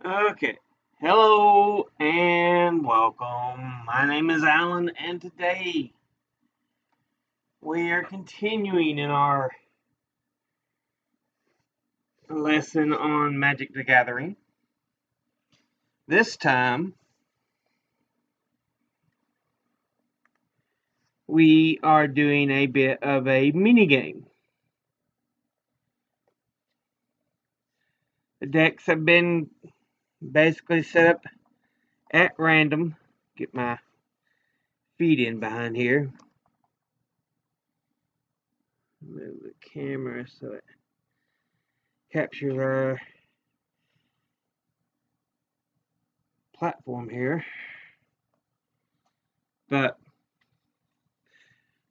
Okay. Hello and welcome. My name is Alan, and today we are continuing in our lesson on Magic the Gathering. This time we are doing a bit of a mini game. The decks have been basically set up at random. Get my feet in behind here. Move the camera so it captures our platform here. But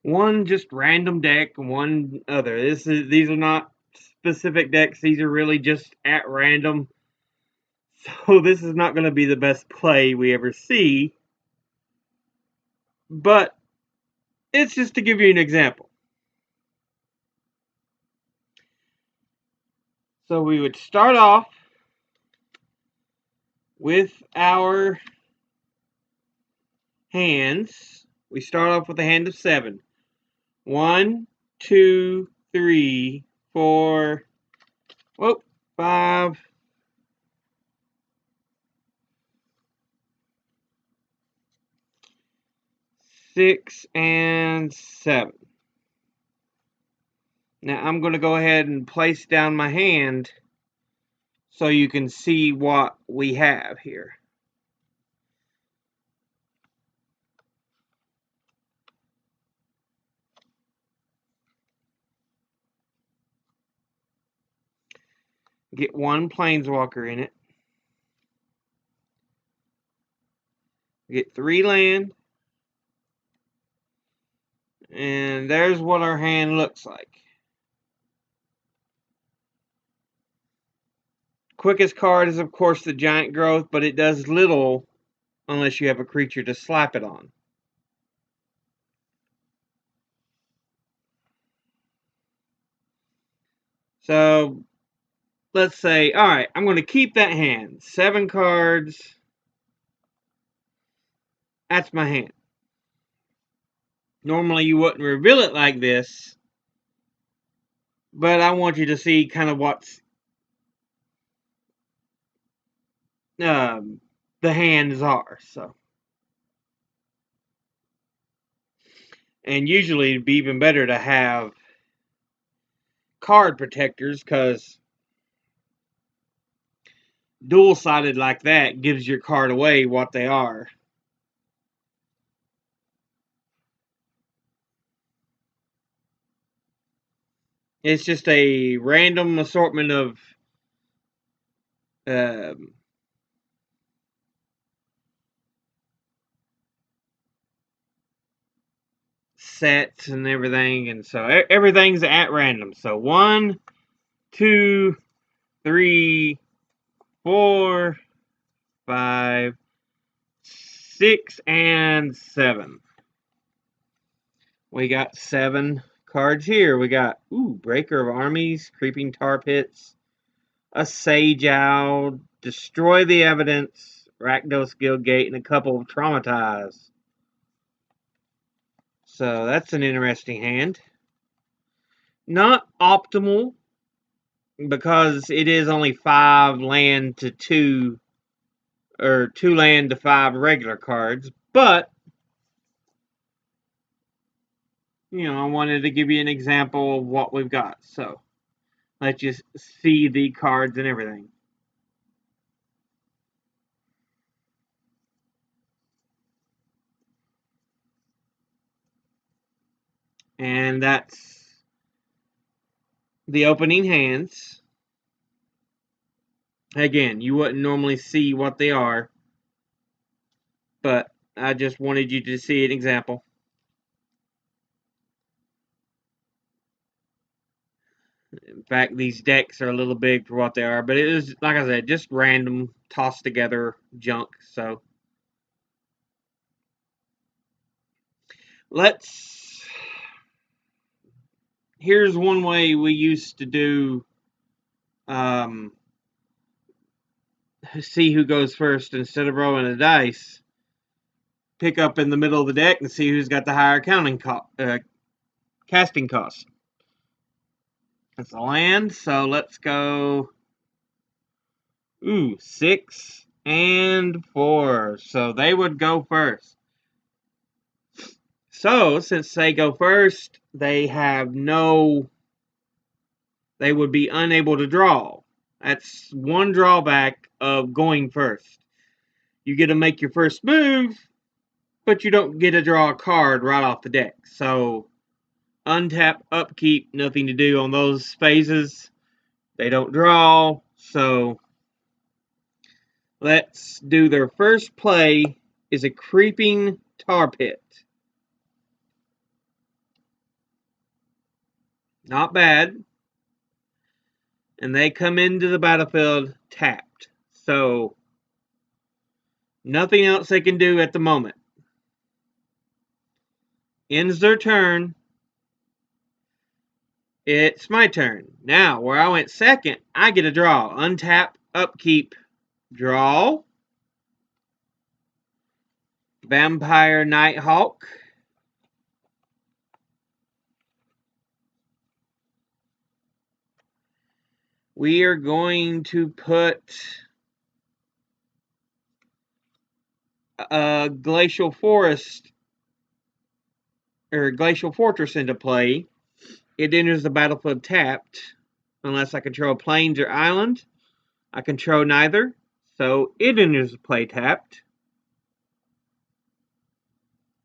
one just random deck, one other. These are not specific decks. These are really just at random. So this is not going to be the best play we ever see. But it's just to give you an example. So we would start off with our hands. We start off with a hand of 7. 1, 2, 3, 4, 5, 6, and 7. Now I'm going to go ahead and place down my hand so you can see what we have here. Get one planeswalker in it. Get 3 land. And there's what our hand looks like. Quickest card is, of course, the Giant Growth, but it does little unless you have a creature to slap it on. So, let's say, alright, I'm going to keep that hand. 7 cards. That's my hand. Normally you wouldn't reveal it like this, but I want you to see kind of what's the hands are. So, and usually it'd be even better to have card protectors, because dual-sided like that gives your card away what they are. It's just a random assortment of um, sets and everything, and so everything's at random. So 1, 2, 3, 4, 5, 6, and 7. We got 7 cards here. We got Breaker of Armies, Creeping Tar Pits, a Sage Owl, Destroy the Evidence, Rakdos Guildgate, and a couple of Traumatize. So that's an interesting hand. Not optimal, because it is only 5 land to 2, or 2 land to 5 regular cards, but I wanted to give you an example of what we've got. So let's just see the cards and everything. And that's the opening hands. Again, you wouldn't normally see what they are, but I just wanted you to see an example. In fact, these decks are a little big for what they are, but it is, like I said, just random, tossed together junk. So here's one way we used to do see who goes first instead of rolling a dice. Pick up in the middle of the deck and see who's got the higher casting cost. That's a land, so let's go. Ooh, 6 and 4. So they would go first. So since they go first, they would be unable to draw. That's one drawback of going first. You get to make your first move, but you don't get to draw a card right off the deck. So untap, upkeep, nothing to do on those phases. They don't draw, so let's do their first play is a Creeping Tar Pit. Not bad. And they come into the battlefield tapped. So nothing else they can do at the moment. Ends their turn. It's my turn. Now, where I went second, I get a draw. Untap, upkeep, draw. Vampire Nighthawk. We are going to put Glacial Forest or Glacial Fortress into play. It enters the battlefield tapped unless I control plains or island. I control neither, so it enters the play tapped.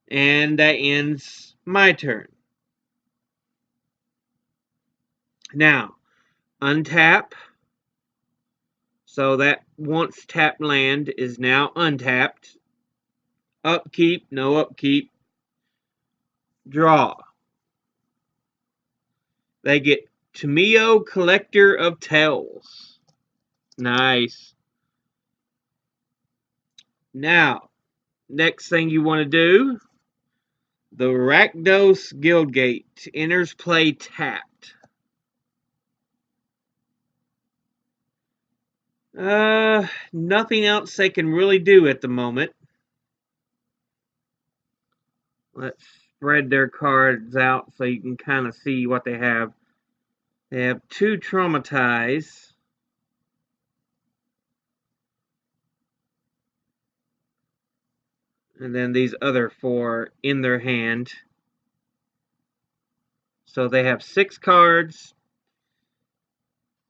And that ends my turn. Now, untap. So that once tapped land is now untapped. Upkeep, no upkeep. Draw. They get Tomio, Collector of Tales. Nice. Now, next thing you want to do, the Rakdos Guildgate enters play tapped. Nothing else they can really do at the moment. Let's spread their cards out so you can kind of see what they have. They have 2 Traumatize. And then these other 4 in their hand. So they have 6 cards.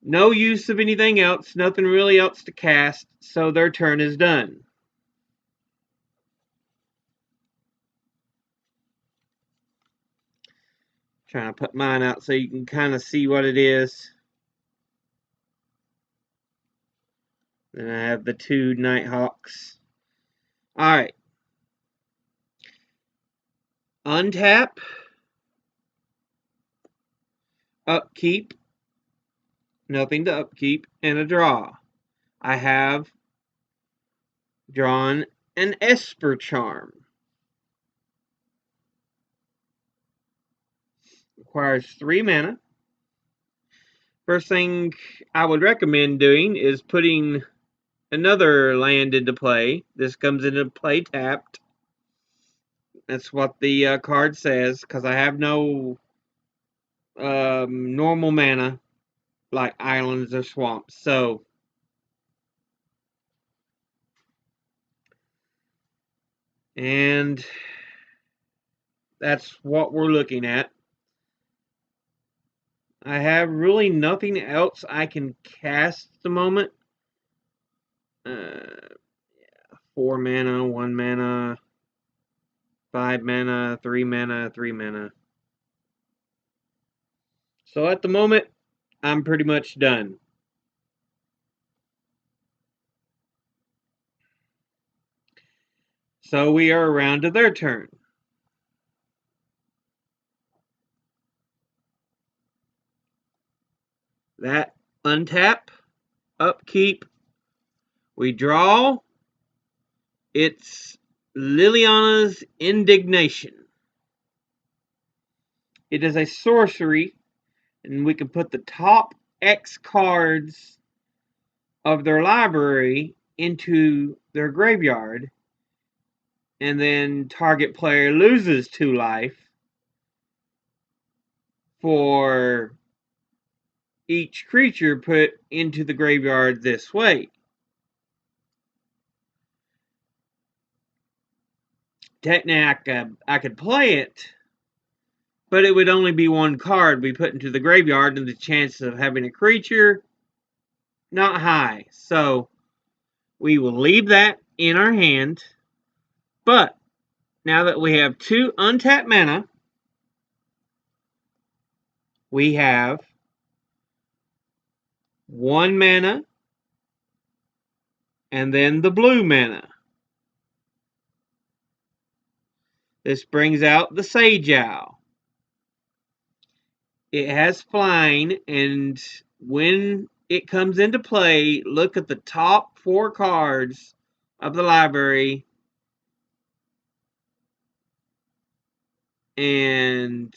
No use of anything else. Nothing really else to cast. So their turn is done. Trying to put mine out so you can kind of see what it is. Then I have the 2 Nighthawks. Alright. Untap. Upkeep. Nothing to upkeep. And a draw. I have drawn an Esper Charm. Requires 3 mana. First thing I would recommend doing is putting another land into play. This comes into play tapped. That's what the card says, because I have no normal mana like islands or swamps. So and that's what we're looking at. I have really nothing else I can cast at the moment. 4 mana, 1 mana, 5 mana, 3 mana, 3 mana. So at the moment, I'm pretty much done. So we are around to their turn. That untap, upkeep, we draw. It's Liliana's Indignation. It is a sorcery, and we can put the top X cards of their library into their graveyard, and then target player loses 2 life for each creature put into the graveyard this way. Technically, I could play it, but it would only be 1 card we put into the graveyard, and the chance of having a creature, not high. So we will leave that in our hand. But now that we have 2 untapped mana, we have 1 mana and then the blue mana. This brings out the Sage Owl. It has flying, and when it comes into play, look at the top 4 cards of the library and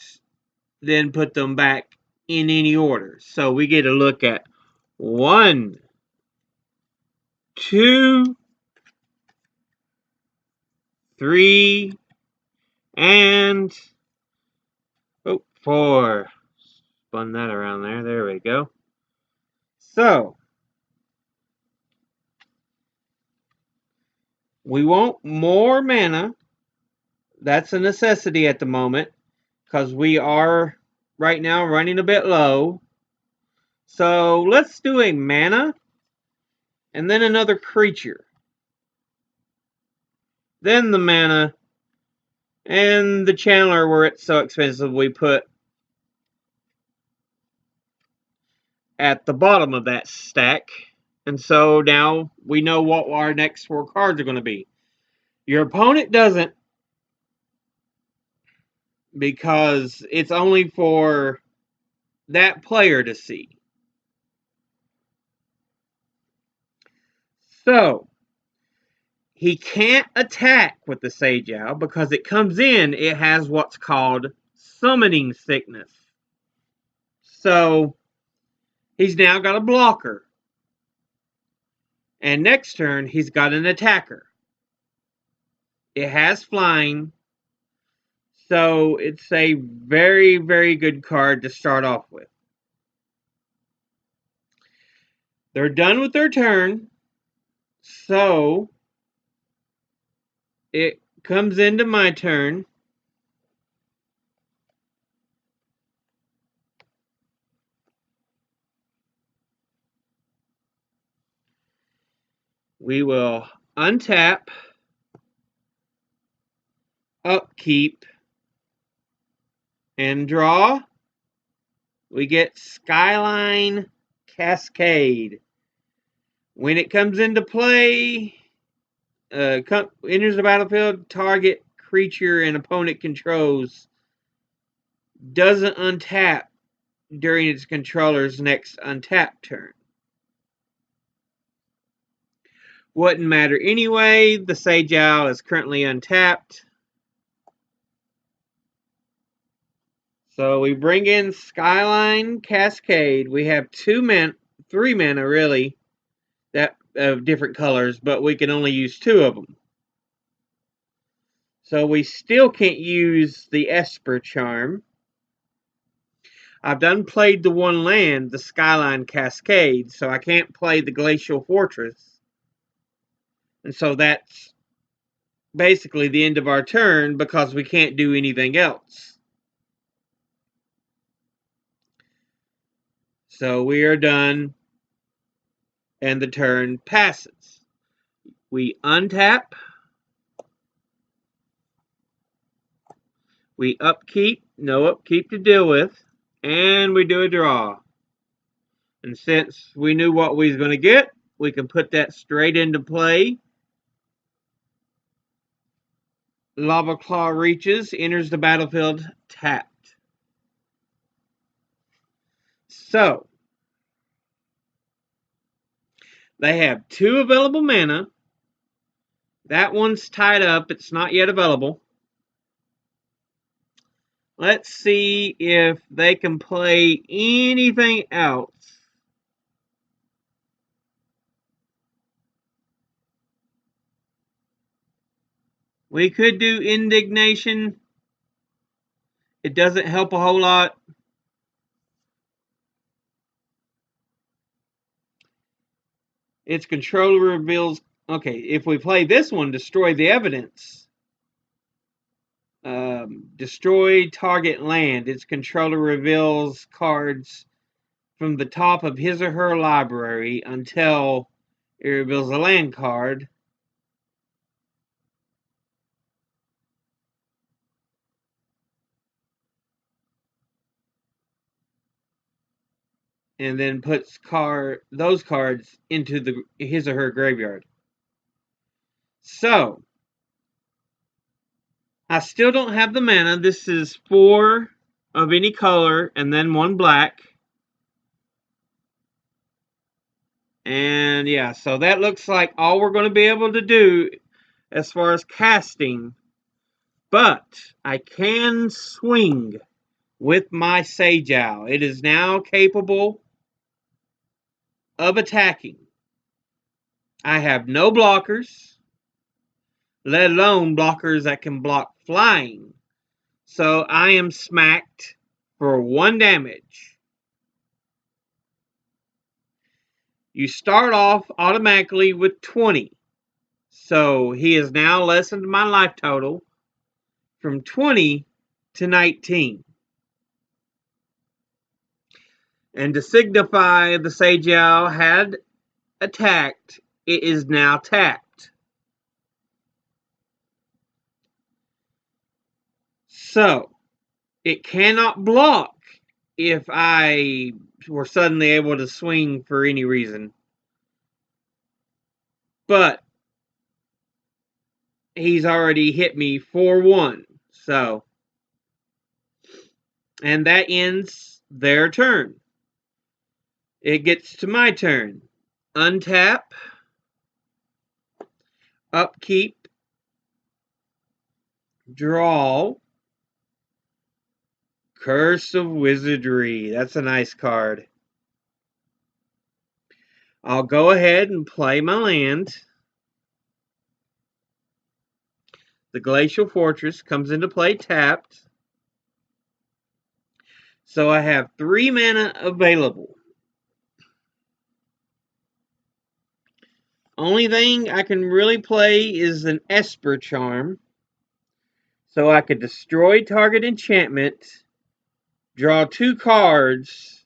then put them back in any order. So we get a look at 1, 2, 3, and 4. Spun that around there. There we go. So we want more mana. That's a necessity at the moment because we are right now running a bit low. So let's do a mana and then another creature. Then the mana and the channeler, where it's so expensive, we put at the bottom of that stack. And so now we know what our next 4 cards are going to be. Your opponent doesn't, because it's only for that player to see. So he can't attack with the Sage Owl because it comes in, it has what's called summoning sickness. So he's now got a blocker. And next turn, he's got an attacker. It has flying. So it's a very, very good card to start off with. They're done with their turn. So it comes into my turn. We will untap, upkeep, and draw. We get Skyline Cascade. When it comes into play, enters the battlefield, target creature an opponent controls doesn't untap during its controller's next untap turn. Wouldn't matter anyway. The Sage Owl is currently untapped. So we bring in Skyline Cascade. We have 3 mana really, that of different colors, but we can only use 2 of them. So we still can't use the Esper Charm. I've done played the 1 land, the Skyline Cascade, so I can't play the Glacial Fortress. And so that's basically the end of our turn because we can't do anything else. So we are done, and the turn passes. We untap, we upkeep, no upkeep to deal with, and we do a draw. And since we knew what we was going to get, we can put that straight into play. Lava Claw reaches, enters the battlefield tapped. So they have 2 available mana. That one's tied up. It's not yet available. Let's see if they can play anything else. We could do indignation. It doesn't help a whole lot. Its controller reveals... Okay, if we play this one, destroy the evidence. Destroy target land. Its controller reveals cards from the top of his or her library until it reveals a land card. And then puts those cards into his or her graveyard. So, I still don't have the mana. This is 4 of any color and then 1 black. And yeah, so that looks like all we're going to be able to do as far as casting. But I can swing with my Sage Owl. It is now capable of attacking. I have no blockers, let alone blockers that can block flying. So I am smacked for 1 damage. You start off automatically with 20. So he has now lessened my life total from 20 to 19. And to signify the Sage Owl had attacked, it is now tapped. So, it cannot block if I were suddenly able to swing for any reason. But he's already hit me 4-1. So, and that ends their turn. It gets to my turn. Untap. Upkeep. Draw. Curse of Wizardry. That's a nice card. I'll go ahead and play my land. The Glacial Fortress comes into play tapped. So I have 3 mana available. Only thing I can really play is an Esper Charm. So I could destroy target enchantment, draw 2 cards,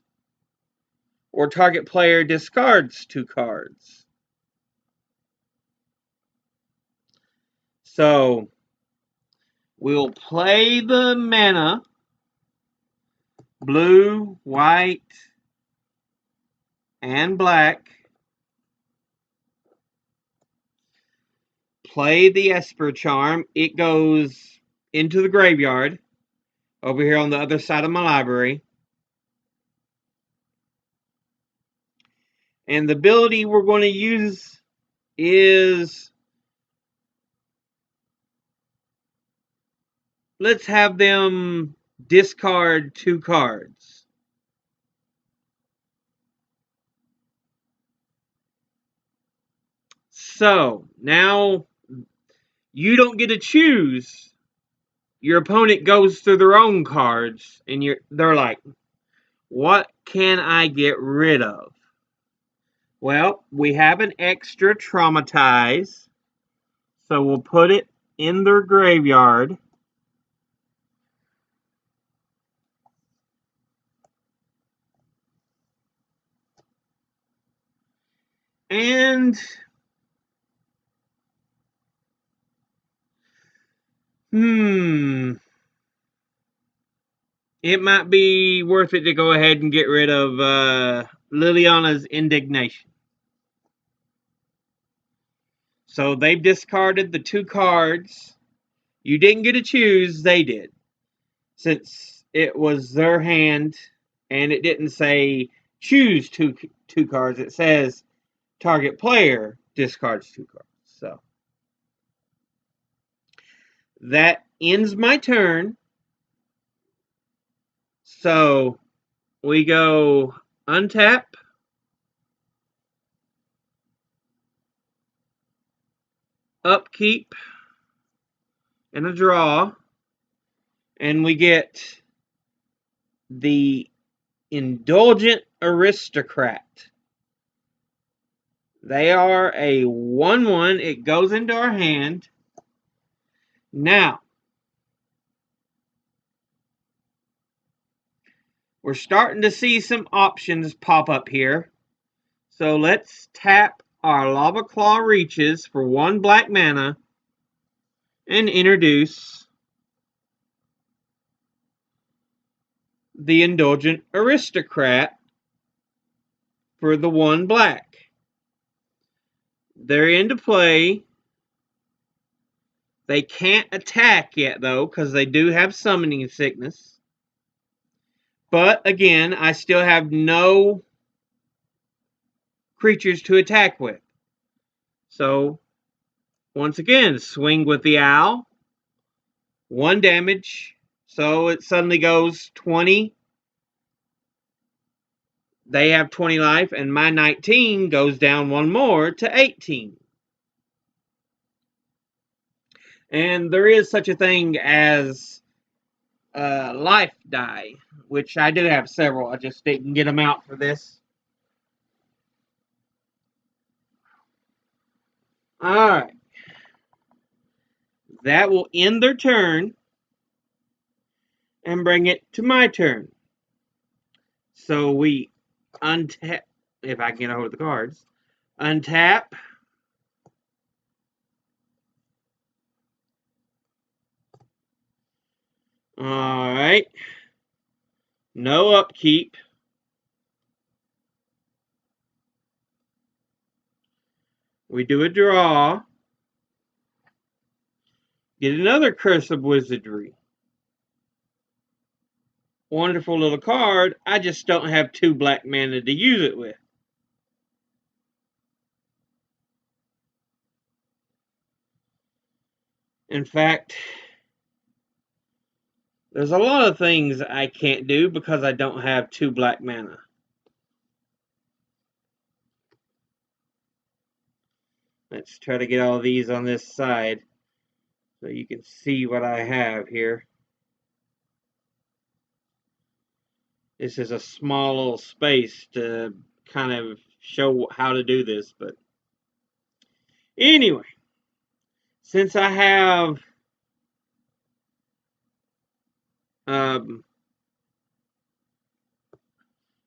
or target player discards 2 cards. So we'll play the mana. Blue, white, and black. Play the Esper Charm. It goes into the graveyard over here on the other side of my library. And the ability we're going to use is... let's have them discard 2 cards. So, now you don't get to choose. Your opponent goes through their own cards, and they're like, what can I get rid of? Well, we have an extra Traumatize, so we'll put it in their graveyard. And it might be worth it to go ahead and get rid of Liliana's Indignation. So they've discarded the 2 cards. You didn't get to choose, they did. Since it was their hand and it didn't say choose two cards, it says target player discards 2 cards. So that ends my turn. So we go untap, upkeep, and a draw. And we get the Indulgent Aristocrat. They are a 1/1. It goes into our hand. Now, we're starting to see some options pop up here. So let's tap our Lava Claw Reaches for 1 black mana and introduce the Indulgent Aristocrat for the 1 black. They're into play. They can't attack yet, though, because they do have Summoning Sickness. But, again, I still have no creatures to attack with. So, once again, swing with the Owl. 1 damage. So, it suddenly goes 20. They have 20 life, and my 19 goes down 1 more to 18. And there is such a thing as life die, which I do have several. I just didn't get them out for this. Alright. That will end their turn and bring it to my turn. So we untap, if I can get a hold of the cards. Untap. Alright. No upkeep. We do a draw. Get another Curse of Wizardry. Wonderful little card. I just don't have 2 black mana to use it with. In fact, there's a lot of things I can't do because I don't have 2 black mana. Let's try to get all these on this side so you can see what I have here. This is a small little space to kind of show how to do this, but anyway, since I have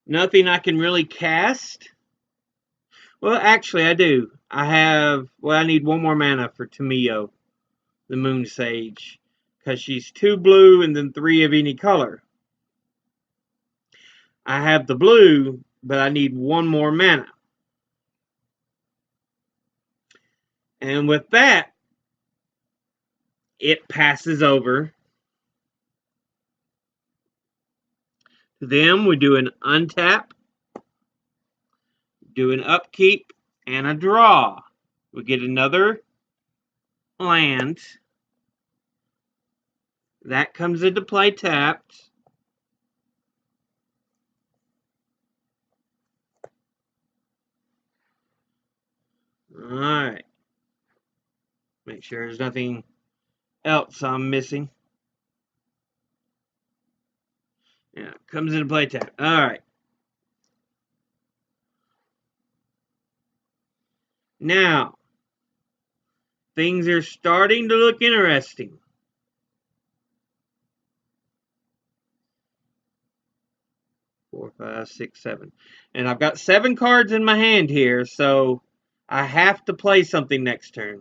nothing I can really cast. Well, actually, I do. I need 1 more mana for Tamio, the Moon Sage, because she's 2 blue and then 3 of any color. I have the blue, but I need 1 more mana. And with that, it passes over. To them, we do an untap, do an upkeep, and a draw. We get another land. That comes into play tapped. Alright. Make sure there's nothing else I'm missing. Yeah, comes into play tap. Alright. Now, things are starting to look interesting. Four, 5, 6, 7. And I've got 7 cards in my hand here, so I have to play something next turn.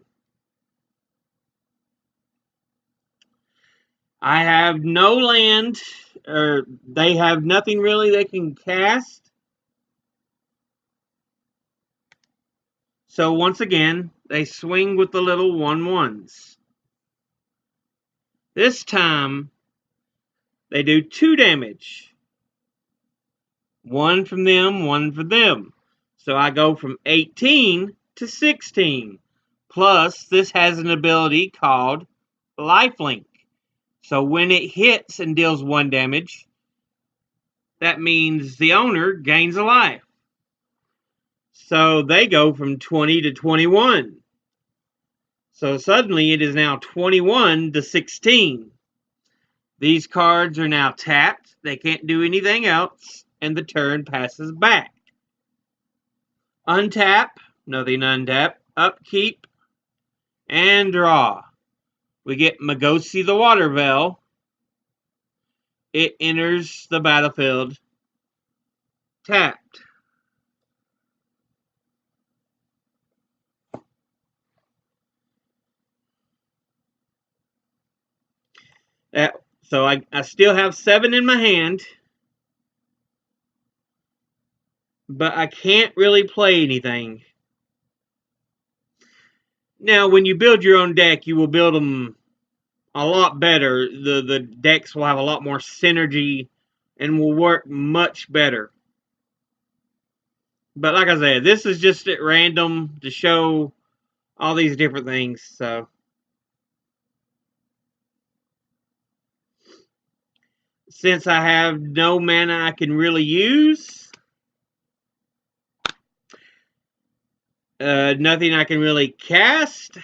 I have no land, or they have nothing really they can cast. So once again, they swing with the little 1/1s. This time, they do 2 damage. 1 from them, 1 for them. So I go from 18 to 16. Plus, this has an ability called Lifelink. So when it hits and deals 1 damage, that means the owner gains a life. So they go from 20 to 21. So suddenly it is now 21 to 16. These cards are now tapped. They can't do anything else, and the turn passes back. Untap, nothing untap, upkeep, and draw. We get Magosi the Water Bell. It enters the battlefield tapped. So I still have 7 in my hand, but I can't really play anything. Now, when you build your own deck, you will build them a lot better. The decks will have a lot more synergy and will work much better. But like I said, this is just at random to show all these different things. So since I have no mana I can really use, nothing I can really cast,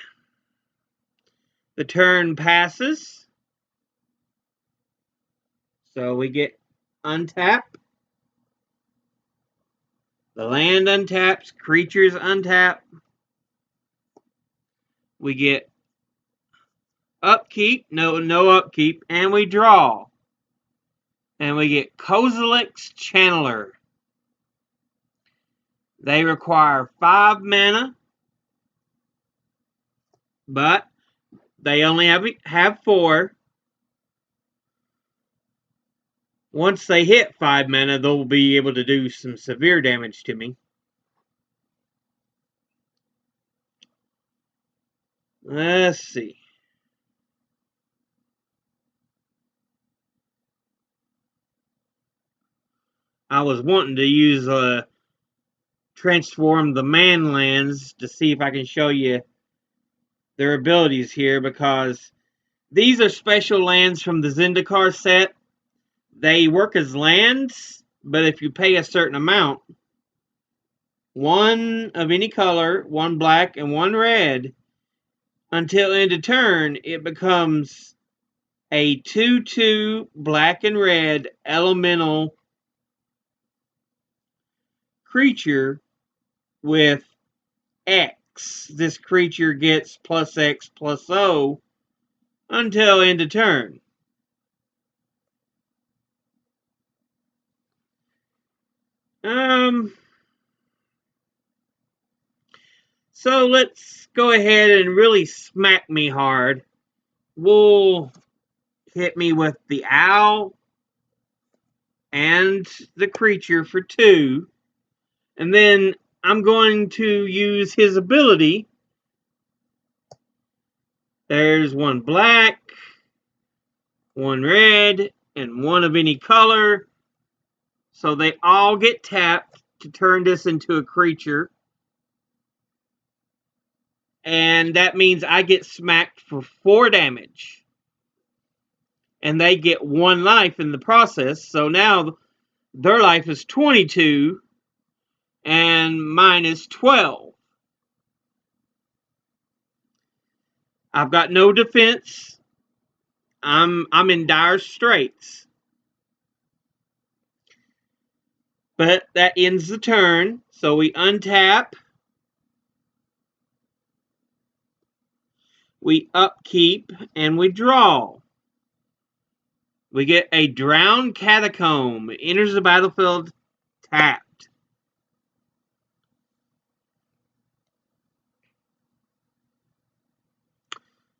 the turn passes. So we get untap. The land untaps, creatures untap. We get upkeep, no upkeep, and we draw. And we get Kozilek's Channeler. They require 5 mana, but they only have 4. Once they hit 5 mana, they'll be able to do some severe damage to me. Let's see. I was wanting to use transform the man lands to see if I can show you their abilities here, because these are special lands from the Zendikar set. They work as lands, but if you pay a certain amount, 1 of any color, 1 black and 1 red, until end of turn, it becomes a 2/2 black and red elemental creature with X. This creature gets +X/+O until end of turn. So let's go ahead and really smack me hard. We'll hit me with the owl and the creature for 2. And then I'm going to use his ability. There's 1 black, 1 red, and 1 of any color. So they all get tapped to turn this into a creature. And that means I get smacked for 4 damage. And they get 1 life in the process. So now their life is 22 and mine is 12. I've got no defense. I'm in dire straits. But that ends the turn. So we untap. We upkeep and we draw. We get a Drowned Catacomb. It enters the battlefield tapped.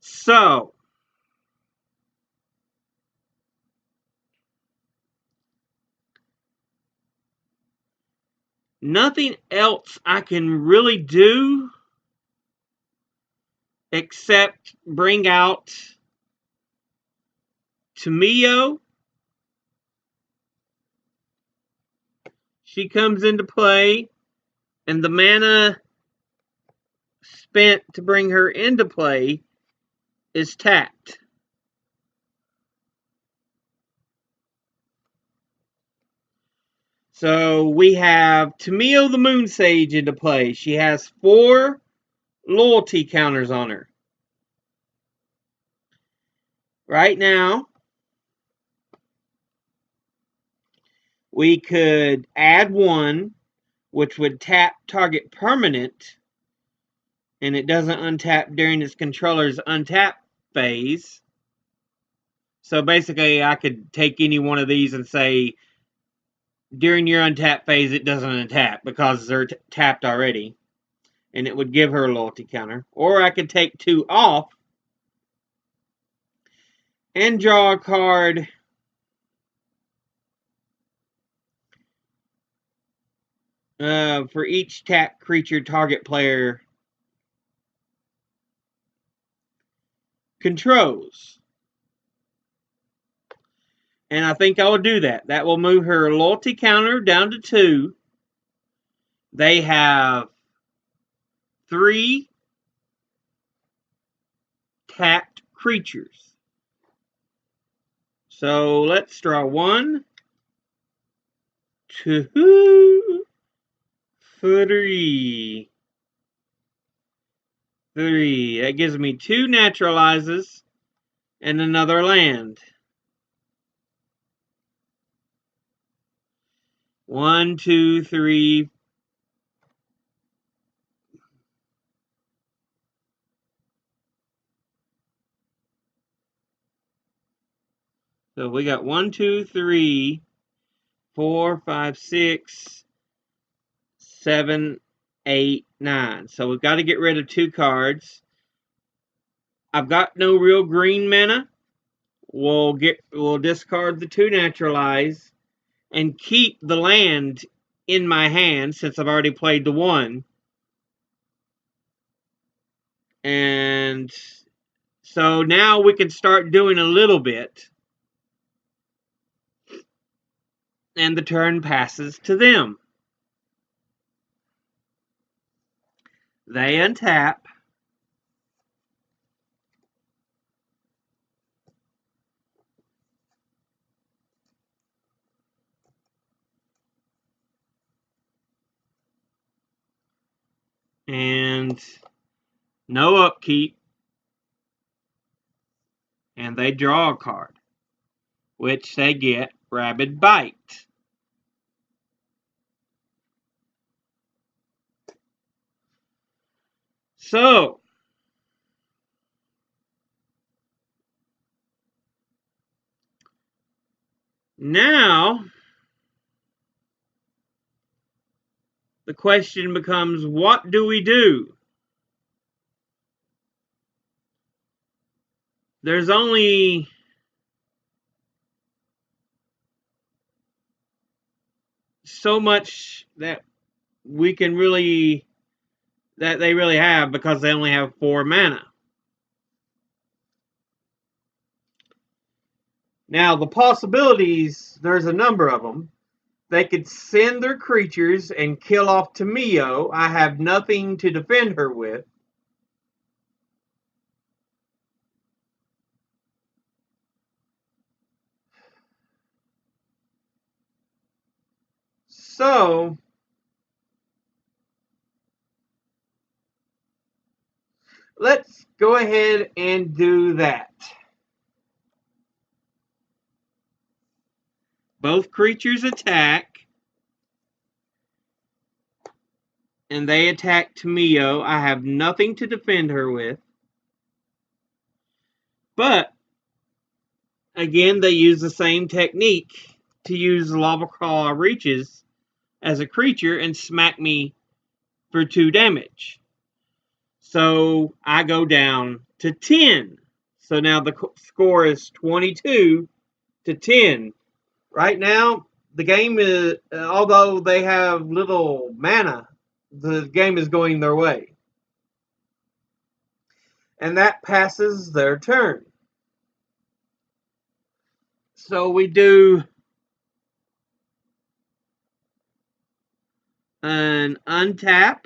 So nothing else I can really do except bring out Tamio. She comes into play, and the mana spent to bring her into play is tapped. So we have Tamio the Moon Sage into play. She has 4 loyalty counters on her. Right now, we could add one, which would tap target permanent, and it doesn't untap during its controller's untap phase. So basically, I could take any one of these and say, during your untap phase, it doesn't untap because they're tapped already. And it would give her a loyalty counter. Or I could take 2 off and draw a card for each tap creature target player controls. And I think I will do that. That will move her loyalty counter down to 2. They have 3 tapped creatures. So let's draw 1, 2, 3. 3. That gives me 2 naturalizes and another land. 1, 2, 3. So we got 1, 2, 3, 4, 5, 6, 7, 8, 9. So we've got to get rid of 2 cards. I've got no real green mana. We'll discard the 2 naturalize and keep the land in my hand since I've already played the 1. And so now we can start doing a little bit. And the turn passes to them. They untap. And no upkeep. And they draw a card, which they get Rabid Bite. So, now the question becomes, what do we do? There's only so much that we can really, that they really have because they only have 4 mana. Now, the possibilities, there's a number of them. They could send their creatures and kill off Tamio. I have nothing to defend her with. So, let's go ahead and do that. Both creatures attack. And they attack Tamio. I have nothing to defend her with. But, again, they use the same technique to use Lava Claw Reaches as a creature and smack me for 2 damage. So I go down to 10. So now the score is 22 to 10. Right now, the game is, although they have little mana, the game is going their way. And that passes their turn. So we do an untap.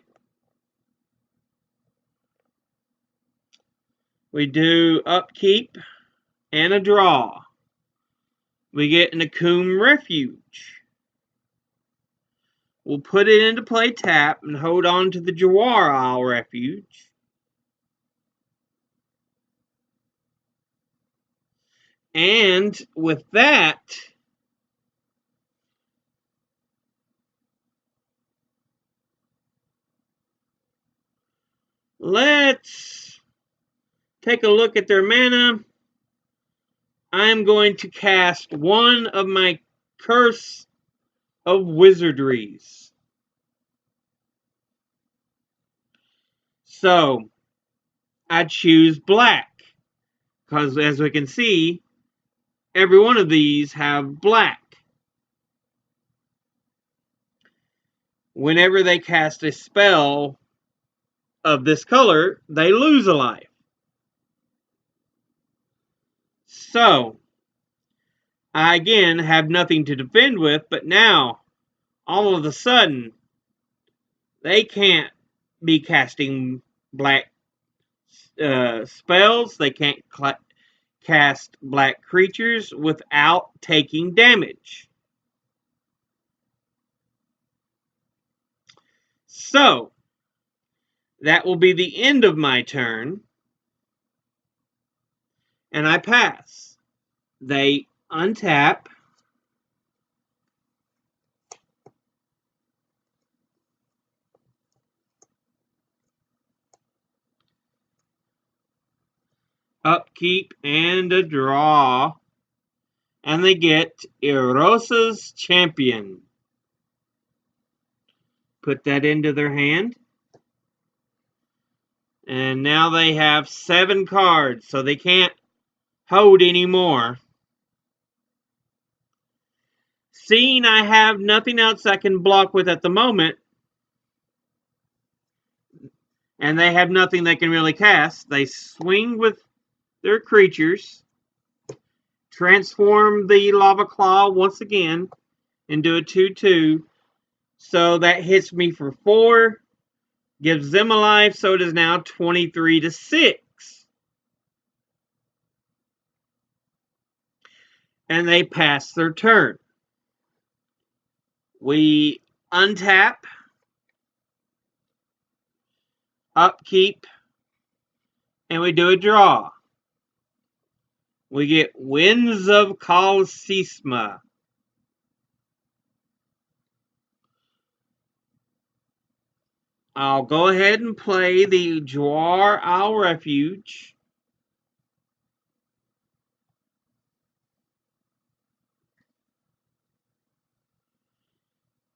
We do upkeep and a draw. We get an Akum Refuge. We'll put it into play tap and hold on to the Jawar Isle Refuge. And with that, let's take a look at their mana. I'm going to cast one of my Curse of Wizardries. So, I choose black, because as we can see, every one of these have black. Whenever they cast a spell of this color, they lose a life. So, I again have nothing to defend with, but now, all of a sudden, they can't be casting black spells. They can't cast black creatures without taking damage. So, that will be the end of my turn. And I pass. They untap. Upkeep and a draw. And they get Erosa's Champion. Put that into their hand. And now they have 7 cards, so they can't hold anymore. Seeing I have nothing else I can block with at the moment, and they have nothing they can really cast, they swing with their creatures, transform the Lava Claw once again into a 2/2. So that hits me for 4, gives them a life, so it is now 23-6. And they pass their turn. We untap, upkeep, and we do a draw. We get Winds of Kalsisma. I'll go ahead and play the Jwar Isle Refuge.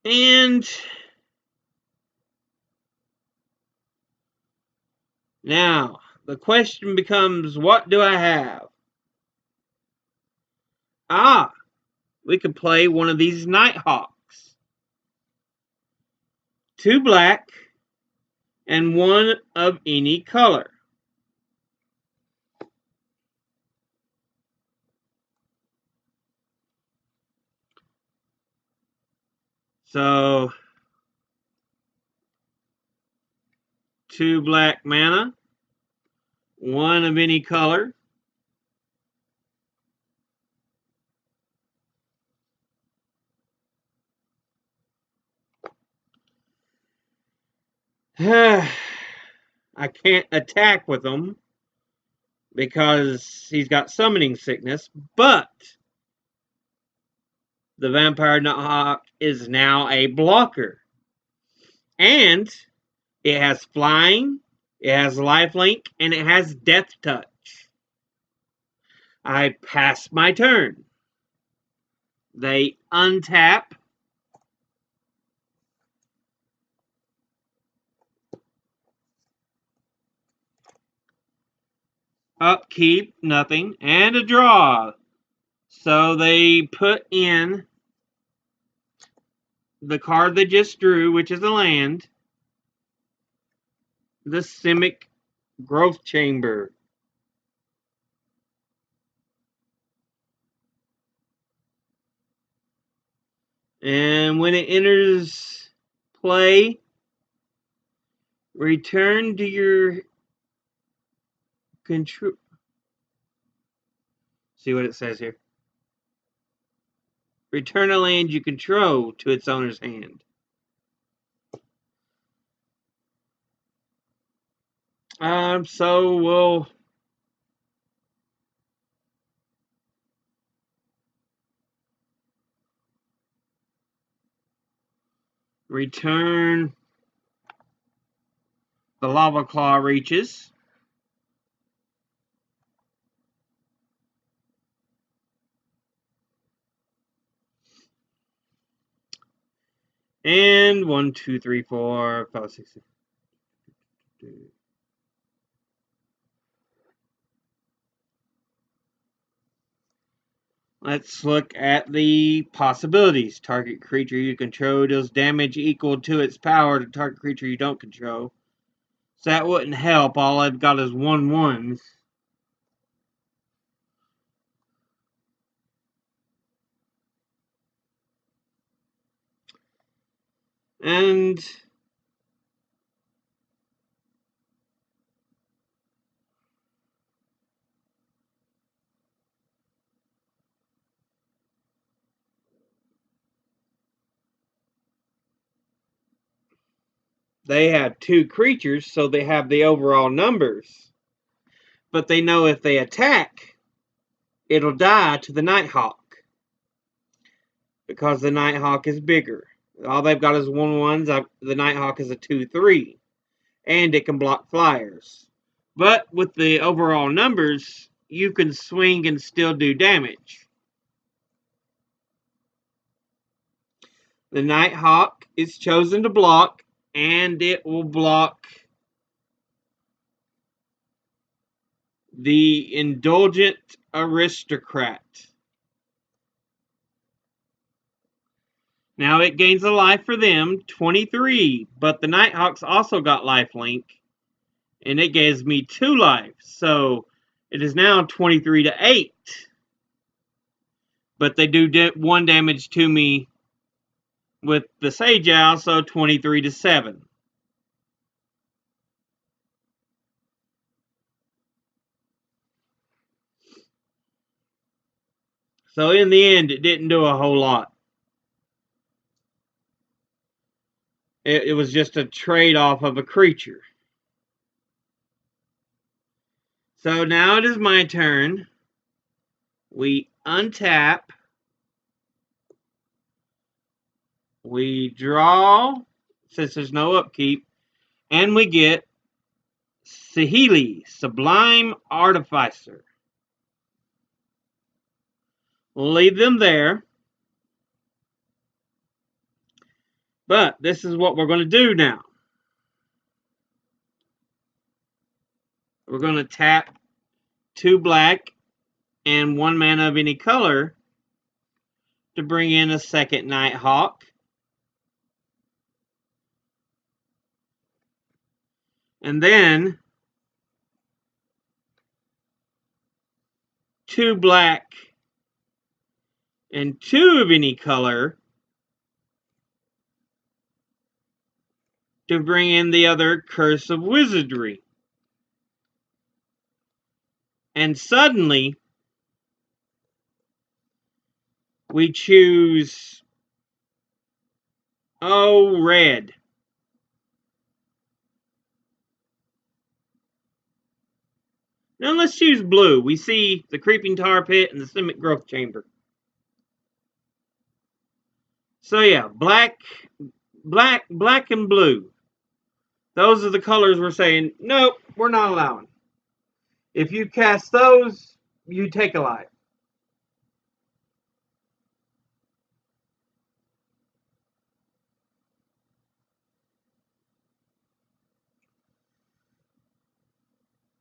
And now, the question becomes, what do I have? Ah, we could play one of these Nighthawks. 2 black, and 1 of any color. So, 2 black mana, 1 of any color. I can't attack with him because he's got summoning sickness, but the Vampire Nighthawk is now a blocker. And it has flying, it has lifelink, and it has death touch. I pass my turn. They untap. Upkeep, nothing, and a draw. So they put in the card they just drew, which is a land, the Simic Growth Chamber. And when it enters play, return to your control. See what it says here. Return a land you control to its owner's hand. So we'll Return the Lava Claw Reaches. And 1, 2, 3, 4, 5, 6, 7. Let's look at the possibilities. Target creature you control deals damage equal to its power to target creature you don't control. So that wouldn't help. All I've got is 1/1s. And they have 2 creatures, so they have the overall numbers. But they know if they attack, it'll die to the Nighthawk. Because the Nighthawk is bigger. All they've got is 1/1s. The Nighthawk is a 2/3. And it can block flyers. But with the overall numbers, you can swing and still do damage. The Nighthawk is chosen to block, and it will block the Indulgent Aristocrat. Now it gains a life for them, 23, but the Nighthawk's also got lifelink, and it gives me 2 life, so it is now 23-8. But they do 1 damage to me with the Sage Owl, so 23-7. So in the end, it didn't do a whole lot. It was just a trade-off of a creature. So now it is my turn. We untap. We draw, since there's no upkeep. And we get Saheeli, Sublime Artificer. We'll leave them there. But this is what we're going to do now. We're going to tap 2 black and 1 mana of any color to bring in a second Nighthawk. And then 2 black and 2 of any color to bring in the other Curse of Wizardry. And suddenly, we choose, red. Now let's choose blue. We see the Creeping Tar Pit and the Simic Growth Chamber. So yeah, black, and blue. Those are the colors we're saying, nope, we're not allowing. If you cast those, you take a life.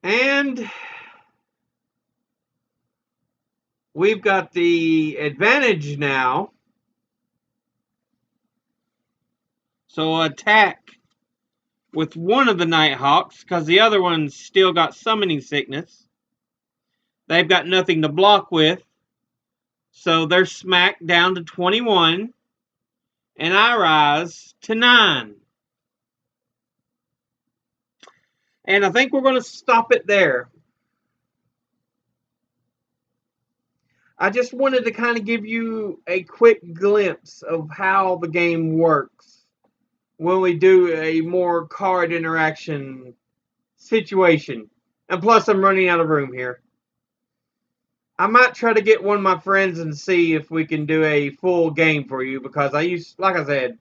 And we've got the advantage now. So attack with one of the Nighthawks, because the other one's still got Summoning Sickness. They've got nothing to block with. So they're smacked down to 21. And I rise to 9. And I think we're going to stop it there. I just wanted to kind of give you a quick glimpse of how the game works when we do a more card interaction situation. And plus, I'm running out of room here. I might try to get one of my friends and see if we can do a full game for you, because like I said,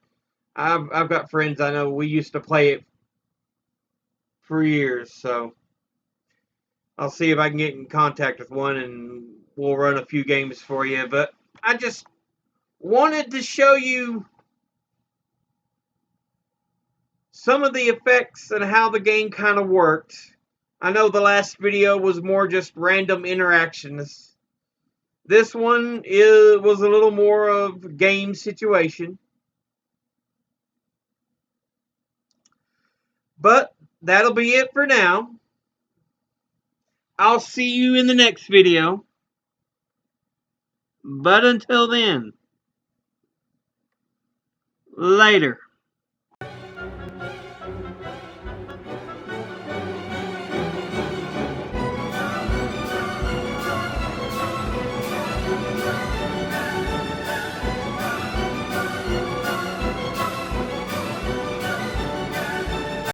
I've got friends I know we used to play it for years, so I'll see if I can get in contact with one and we'll run a few games for you. But I just wanted to show you some of the effects and how the game kind of worked. I know the last video was more just random interactions. This one was a little more of game situation. But that'll be it for now. I'll see you in the next video. But until then, later.